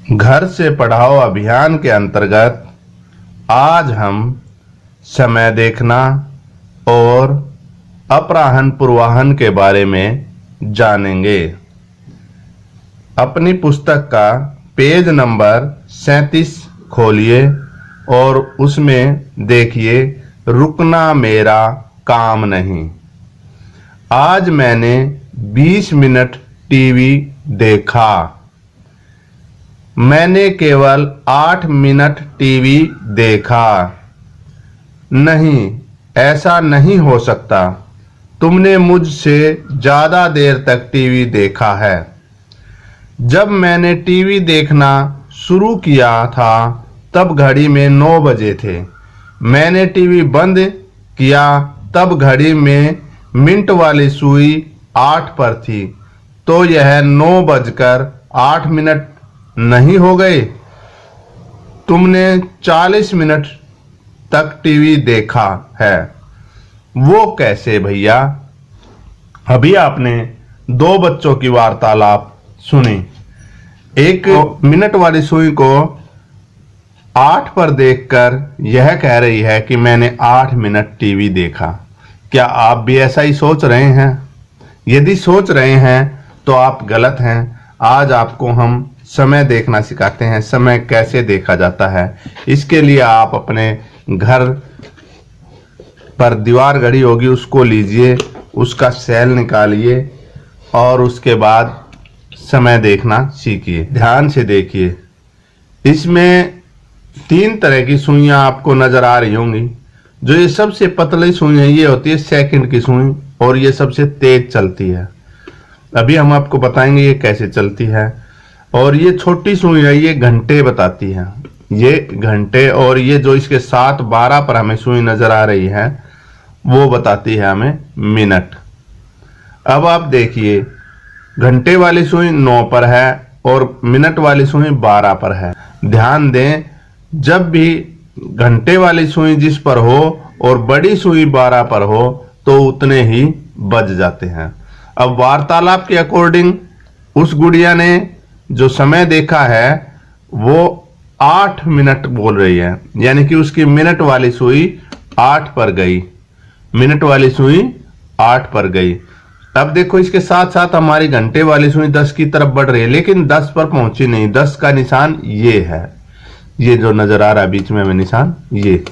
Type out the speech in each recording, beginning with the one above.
घर से पढ़ाओ अभियान के अंतर्गत आज हम समय देखना और अपराहन पूर्वाहन के बारे में जानेंगे। अपनी पुस्तक का पेज नंबर 37 खोलिए और उसमें देखिए रुकना मेरा काम नहीं। आज मैंने 20 मिनट टीवी देखा। मैंने केवल 8 मिनट टीवी देखा। नहीं, ऐसा नहीं हो सकता। तुमने मुझसे ज्यादा देर तक टीवी देखा है। जब मैंने टीवी देखना शुरू किया था तब घड़ी में 9 बजे थे। मैंने टीवी बंद किया तब घड़ी में मिनट वाली सुई 8 पर थी। तो यह 9:08 नहीं हो गए। तुमने 40 मिनट तक टीवी देखा है। वो कैसे भैया? अभी आपने 2 बच्चों की वार्तालाप सुनी। एक मिनट वाली सुई को 8 पर देखकर यह कह रही है कि मैंने 8 मिनट टीवी देखा। क्या आप भी ऐसा ही सोच रहे हैं? यदि सोच रहे हैं तो आप गलत हैं। आज आपको हम समय देखना सिखाते हैं। समय कैसे देखा जाता है, इसके लिए आप अपने घर पर दीवार घड़ी होगी, उसको लीजिए, उसका सेल निकालिए और उसके बाद समय देखना सीखिए। ध्यान से देखिए। इसमें 3 तरह की सुइयां आपको नजर आ रही होंगी। जो ये सबसे पतली सुई है ये होती है सेकंड की सुई और ये सबसे तेज चलती है। अभी हम आपको बताएंगे ये कैसे चलती है। और ये छोटी सुई है ये घंटे बताती है। ये घंटे और ये जो इसके साथ 12 पर हमें सुई नजर आ रही है वो बताती है हमें मिनट। अब आप देखिए घंटे वाली सुई 9 पर है और मिनट वाली सुई 12 पर है। ध्यान दें, जब भी घंटे वाली सुई जिस पर हो और बड़ी सुई 12 पर हो तो उतने ही बज जाते हैं। अब वार्तालाप के अकॉर्डिंग उस गुड़िया ने जो समय देखा है वो 8 मिनट बोल रही है, यानी कि उसकी मिनट वाली सुई 8 पर गई। मिनट वाली सुई 8 पर गई। अब देखो इसके साथ साथ हमारी घंटे वाली सुई 10 की तरफ बढ़ रही है, लेकिन 10 पर पहुंची नहीं। 10 का निशान ये है, ये जो नजर आ रहा है बीच में हमें निशान, ये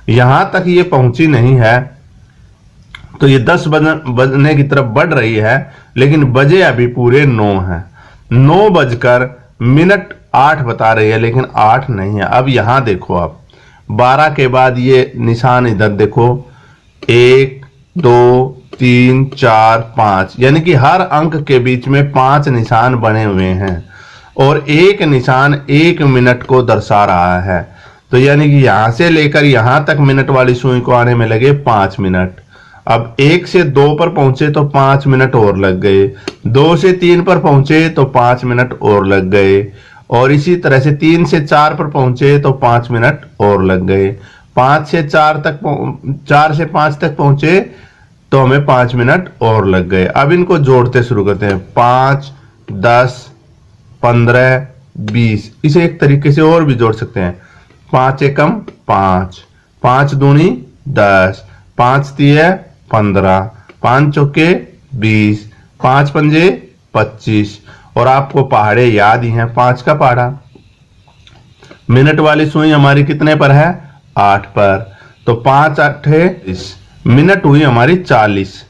यहां तक ये पहुंची नहीं है। तो ये 10 बजने की तरफ बढ़ रही है, लेकिन बजे अभी पूरे 9 हैं। 9:08 बता रही है, लेकिन 8 नहीं है। अब यहां देखो आप 12 के बाद ये निशान इधर देखो, 1 2 3 4 5, यानी कि हर अंक के बीच में 5 निशान बने हुए हैं और एक निशान 1 मिनट को दर्शा रहा है। तो यानी कि यहां से लेकर यहां तक मिनट वाली सुई को आने में लगे 5 मिनट। अब 1 से 2 पर पहुंचे तो 5 मिनट और लग गए। 2 से 3 पर पहुंचे तो 5 मिनट और लग गए और इसी तरह से 3 से 4 पर पहुंचे तो 5 मिनट और लग गए। 4 से 5 तक पहुंचे तो हमें 5 मिनट और लग गए। अब इनको जोड़ते शुरू करते हैं। 5 10 15 20। इसे एक तरीके से और भी जोड़ सकते हैं। 5 एकम 5, 5 दूनी 10, 5 तिये 15, 5 चौके 20, 5 पंजे 25। और आपको पहाड़े याद ही हैं, 5 का पहाड़ा। मिनट वाली सुई हमारी कितने पर है? 8 पर। तो 5 8 मिनट हुई हमारी 40।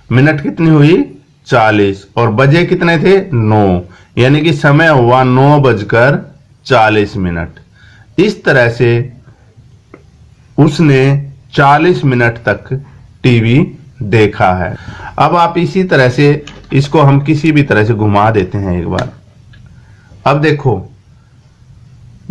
मिनट कितनी हुई? 40। और बजे कितने थे? 9, यानी कि समय हुआ 9:40। इस तरह से उसने 40 मिनट तक टीवी देखा है। अब आप इसी तरह से इसको हम किसी भी तरह से घुमा देते हैं एक बार। अब देखो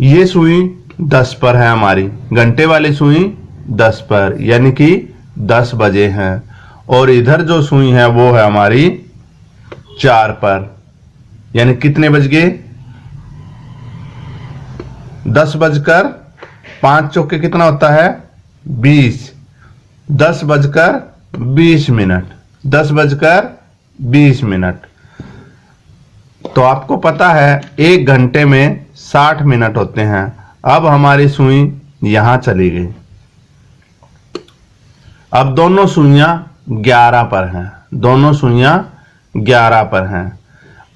ये सुई 10 पर है हमारी, घंटे वाली सुई 10 पर, यानी कि 10 बजे हैं। और इधर जो सुई है वो है हमारी 4 पर, यानी कितने बज गए? 10:05 चौके कितना होता है? 20। 10:20। 10:20। तो आपको पता है 1 घंटे में 60 मिनट होते हैं। अब हमारी सुई यहां चली गई। अब दोनों सुइयां 11 पर हैं, दोनों सुइयां 11 पर हैं।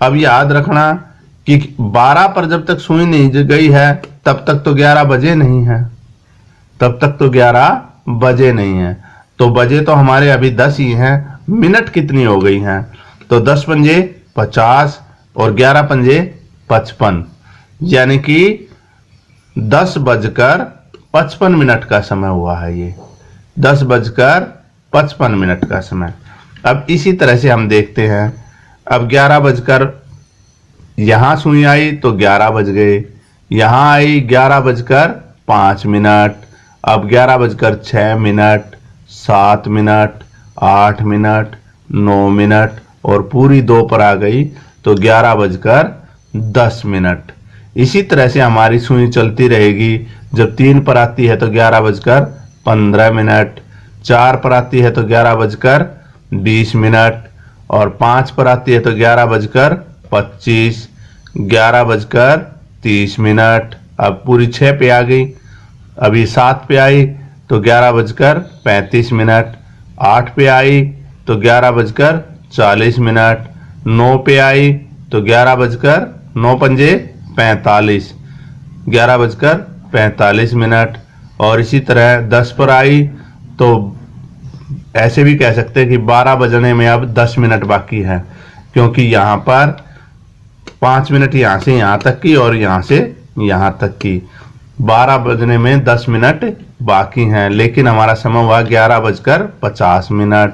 अब याद रखना कि 12 पर जब तक सुई नहीं गई है तब तक तो 11 बजे नहीं है, तब तक तो 11 बजे नहीं है। तो बजे तो हमारे अभी 10 ही हैं। मिनट कितनी हो गई हैं? तो 10 पंजे 50 और 11 पंजे 55, यानी कि 10:55 का समय हुआ है। ये 10:55 का समय। अब इसी तरह से हम देखते हैं। अब 11 बजकर यहां सुई आई तो 11 बज गए, यहां आई 11:05। अब 11:06, 7 मिनट, 8 मिनट, 9 मिनट और पूरी 2 पर आ गई तो 11:10। इसी तरह से हमारी सुई चलती रहेगी। जब 3 पर आती है तो 11:15, 4 पर आती है तो 11:20 और 5 पर आती है तो 11:25, 11:30। अब पूरी 6 पे आ गई। अभी 7 पे आई तो 11:35, 8 पे आई तो 11:40, 9 पे आई तो 11:45, 11:45। और इसी तरह 10 पर आई तो ऐसे भी कह सकते हैं कि 12 बजने में अब 10 मिनट बाकी है, क्योंकि यहां पर 5 मिनट यहां से यहां तक की और यहां से यहां तक की। 12 बजने में 10 मिनट बाकी हैं, लेकिन हमारा समय हुआ 11:50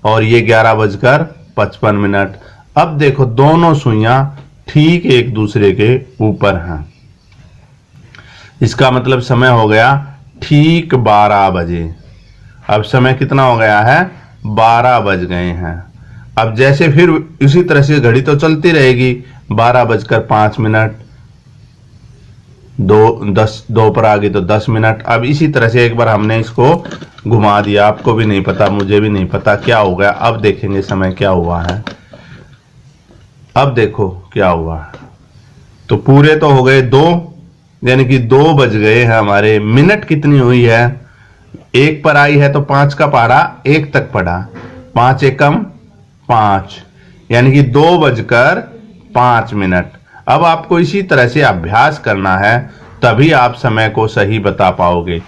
और ये 11:55। अब देखो दोनों सुइयां ठीक एक दूसरे के ऊपर हैं। इसका मतलब समय हो गया ठीक 12 बजे। अब समय कितना हो गया है? 12 बज गए हैं। अब जैसे फिर इसी तरह से घड़ी तो चलती रहेगी। 12:05, 2 पर आ गई तो 10 मिनट। अब इसी तरह से एक बार हमने इसको घुमा दिया। आपको भी नहीं पता, मुझे भी नहीं पता क्या हो गया। अब देखेंगे समय क्या हुआ है। अब देखो क्या हुआ है। तो पूरे तो हो गए 2, यानी कि 2 बज गए हैं हमारे। मिनट कितनी हुई है? 1 पर आई है तो 5 का पहाड़ा 1 तक पड़ा। 5 एकम 5, यानी कि 2:05। अब आपको इसी तरह से अभ्यास करना है, तभी आप समय को सही बता पाओगे।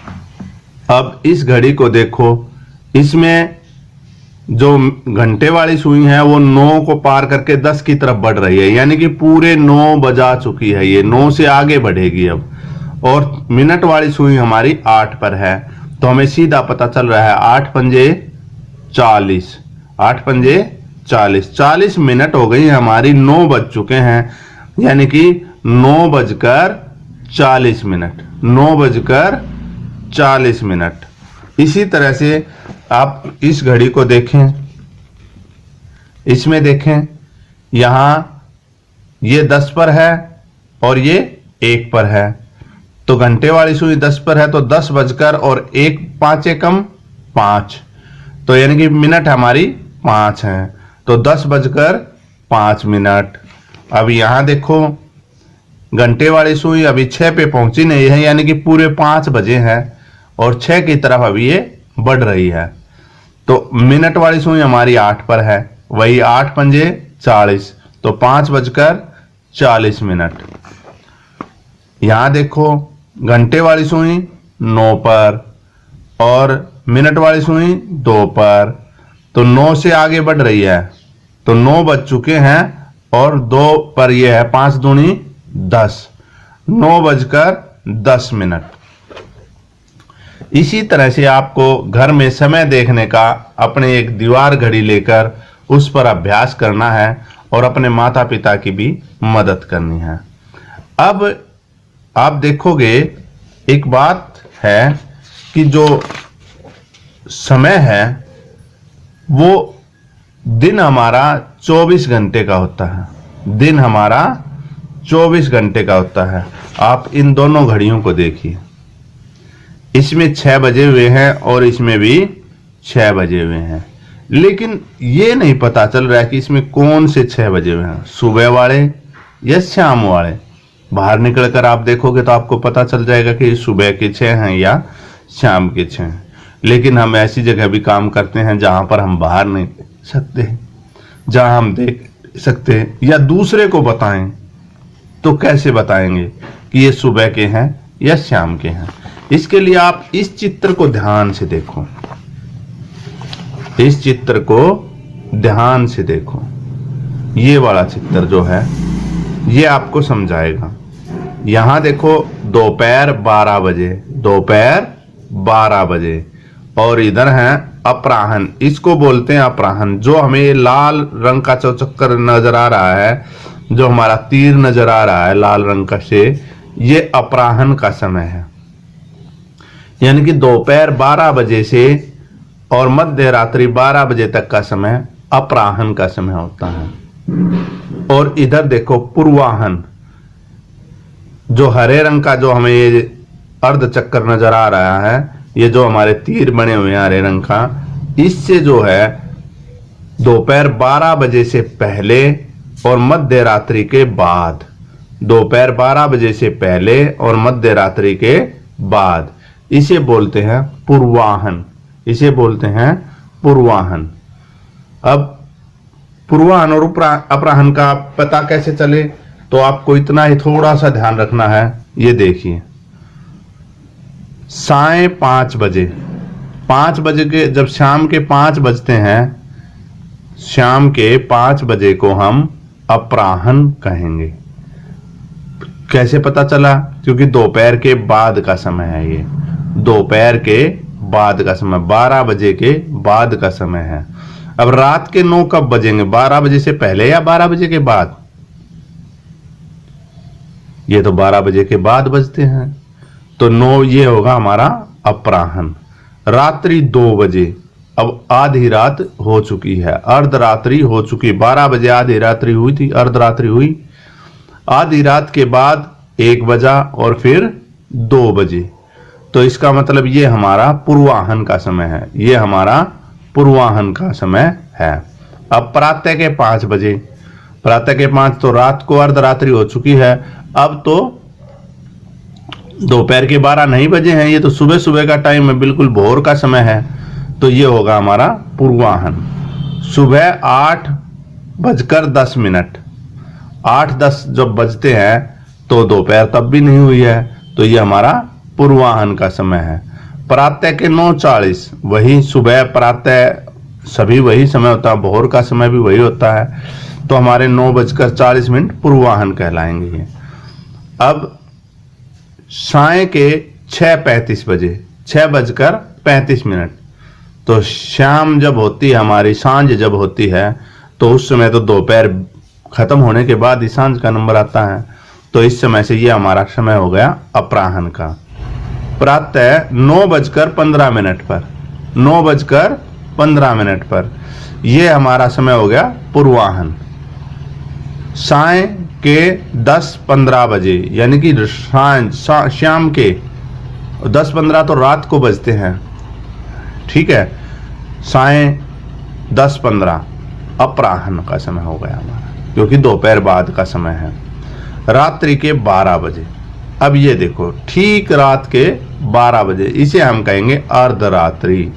अब इस घड़ी को देखो, इसमें जो घंटे वाली सुई है वो 9 को पार करके 10 की तरफ बढ़ रही है, यानी कि पूरे 9 बजा चुकी है। ये 9 से आगे बढ़ेगी अब। और मिनट वाली सुई हमारी 8 पर है, तो हमें सीधा पता चल रहा है 8 पंजे 40, 8 पंजे 40, 40 मिनट हो गई हमारी। 9 बज चुके हैं, यानी कि 9:40, 9:40। इसी तरह से आप इस घड़ी को देखें, इसमें देखें, यहां ये 10 पर है और ये 1 पर है। तो घंटे वाली सुई 10 पर है तो 10 बजकर और 5 एकम 5, तो यानी कि मिनट हमारी 5 है। तो 10:05। अब यहां देखो, घंटे वाली सुई अभी 6 पे पहुंची नहीं है, यानी कि पूरे 5 बजे हैं और 6 की तरफ अभी ये बढ़ रही है। तो मिनट वाली सुई हमारी 8 पर है, वही 8 पंजे 40, तो 5:40। यहां देखो, घंटे वाली सुई 9 पर और मिनट वाली सुई 2 पर, तो 9 से आगे बढ़ रही है। तो 9 बज चुके हैं और 2 पर यह है 5 दूनी 10, 9:10। इसी तरह से आपको घर में समय देखने का अपने एक दीवार घड़ी लेकर उस पर अभ्यास करना है और अपने माता पिता की भी मदद करनी है। अब आप देखोगे, एक बात है कि जो समय है वो दिन हमारा 24 घंटे का होता है। दिन हमारा 24 घंटे का होता है। आप इन दोनों घड़ियों को देखिए, इसमें 6 बजे हुए हैं और इसमें भी 6 बजे हुए हैं, लेकिन ये नहीं पता चल रहा है कि इसमें कौन से 6 बजे हुए हैं, सुबह वाले या शाम वाले। बाहर निकलकर आप देखोगे तो आपको पता चल जाएगा कि सुबह के 6 हैं या शाम के 6 हैं। लेकिन हम ऐसी जगह भी काम करते हैं जहां पर हम बाहर नहीं देख सकते, जहां हम देख सकते हैं या दूसरे को बताएं तो कैसे बताएंगे कि ये सुबह के हैं या शाम के हैं। इसके लिए आप इस चित्र को ध्यान से देखो, इस चित्र को ध्यान से देखो। ये वाला चित्र जो है ये आपको समझाएगा। यहां देखो दोपहर 12 बजे, दोपहर 12 बजे, और इधर है अपराहन, इसको बोलते हैं अपराहन। जो हमें लाल रंग का चौचक्कर नजर आ रहा है, जो हमारा तीर नजर आ रहा है लाल रंग का से, ये अपराहन का समय है। यानी कि दोपहर 12 बजे से और मध्य रात्रि 12 बजे तक का समय अपराहन का समय होता है। और इधर देखो पूर्वाहन, जो हरे रंग का जो हमें ये अर्ध चक्कर नजर आ रहा है, ये जो हमारे तीर बने हुए हैं हरे रंग का, इससे जो है दोपहर 12 बजे से पहले और मध्य रात्रि के बाद, दोपहर 12 बजे से पहले और मध्य रात्रि के बाद, इसे बोलते हैं पूर्वाहन, इसे बोलते हैं पूर्वाहन। अब पूर्वाहन और अपराहन का पता कैसे चले, तो आपको इतना ही थोड़ा सा ध्यान रखना है। ये देखिए साय 5 बजे, 5 बजे के, जब शाम के 5 बजते हैं, शाम के 5 बजे को हम अपराहन कहेंगे। कैसे पता चला? क्योंकि दोपहर के बाद का समय है, ये दोपहर के बाद का समय, 12 बजे के बाद का समय है। अब रात के 9 कब बजेंगे? 12 बजे से पहले या 12 बजे के बाद? ये तो 12 बजे के बाद बजते हैं, तो 9 ये होगा हमारा अपराहन। रात्रि 2 बजे, अब आधी रात हो चुकी है, अर्धरात्रि हो चुकी। 12 बजे आधी रात्रि हुई थी, अर्धरात्रि हुई। आधी रात के बाद 1 बजा और फिर 2 बजे, तो इसका मतलब ये हमारा पूर्वाहन का समय है, ये हमारा पूर्वाहन का समय है। अब प्रातः के 5 बजे, प्रातः के 5 तो रात को अर्धरात्रि हो चुकी है। अब तो दोपहर के 12 नहीं बजे हैं, ये तो सुबह सुबह का टाइम है, बिल्कुल भोर का समय है, तो ये होगा हमारा पूर्वाहन। सुबह 8:10, 8:10 जब बजते हैं तो दोपहर तब भी नहीं हुई है, तो ये हमारा पूर्वाहन का समय है। प्रातः के 9:40, वही सुबह प्रातः सभी वही समय होता है, भोर का समय भी वही होता है, तो हमारे 9:40 पूर्वाहन कहलाएंगे ये। अब साय के 6:35 बजे, 6:35, तो शाम जब होती है हमारी, सांझ जब होती है, तो उस समय तो दोपहर खत्म होने के बाद ही सांझ का नंबर आता है, तो इस समय से ये हमारा समय हो गया अपराहन का। प्रातः 9:15 पर, 9:15 पर ये हमारा समय हो गया पूर्वाहन। साय के 10:15 बजे, यानी कि शाम के 10:15 तो रात को बजते हैं, ठीक है। साय 10:15 अपराहन का समय हो गया हमारा, क्योंकि दोपहर बाद का समय है। रात्रि के 12 बजे, अब ये देखो ठीक रात के 12 बजे, इसे हम कहेंगे अर्धरात्रि,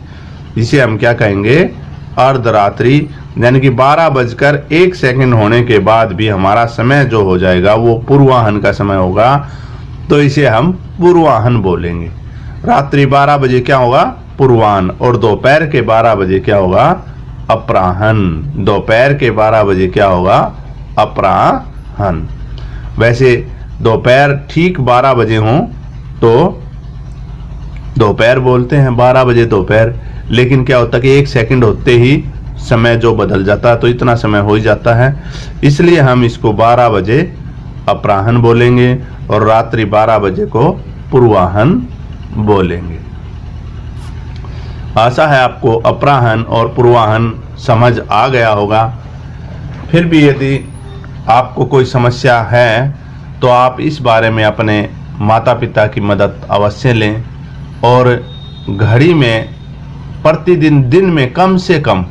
इसे हम क्या कहेंगे? अर्धरात्रि। यानी कि 12:01 होने के बाद भी हमारा समय जो हो जाएगा वो पूर्वाहन का समय होगा, तो इसे हम पूर्वाहन बोलेंगे। रात्रि 12 बजे क्या होगा? पूर्वाहन। और दोपहर के 12 बजे क्या होगा? अपराहन। दोपहर के 12 बजे क्या होगा? अपराहन। वैसे दोपहर ठीक 12 बजे हों तो दोपहर बोलते हैं, 12 बजे दोपहर, लेकिन क्या होता है कि 1 सेकंड होते ही समय जो बदल जाता है, तो इतना समय हो ही जाता है, इसलिए हम इसको 12 बजे अपराहन बोलेंगे और रात्रि 12 बजे को पूर्वाहन बोलेंगे। आशा है आपको अपराहन और पूर्वाहन समझ आ गया होगा। फिर भी यदि आपको कोई समस्या है तो आप इस बारे में अपने माता पिता की मदद अवश्य लें, और घड़ी में प्रतिदिन दिन में कम से कम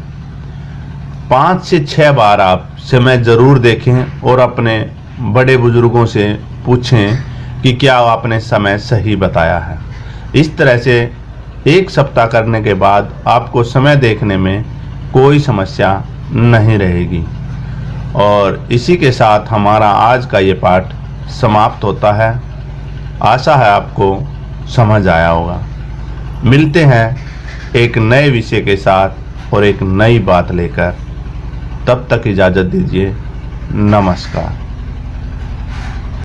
5 से 6 बार आप समय जरूर देखें और अपने बड़े बुजुर्गों से पूछें कि क्या आपने समय सही बताया है। इस तरह से 1 सप्ताह करने के बाद आपको समय देखने में कोई समस्या नहीं रहेगी। और इसी के साथ हमारा आज का ये पाठ समाप्त होता है। आशा है आपको समझ आया होगा। मिलते हैं एक नए विषय के साथ और एक नई बात लेकर। तब तक इजाज़त दीजिए। नमस्कार।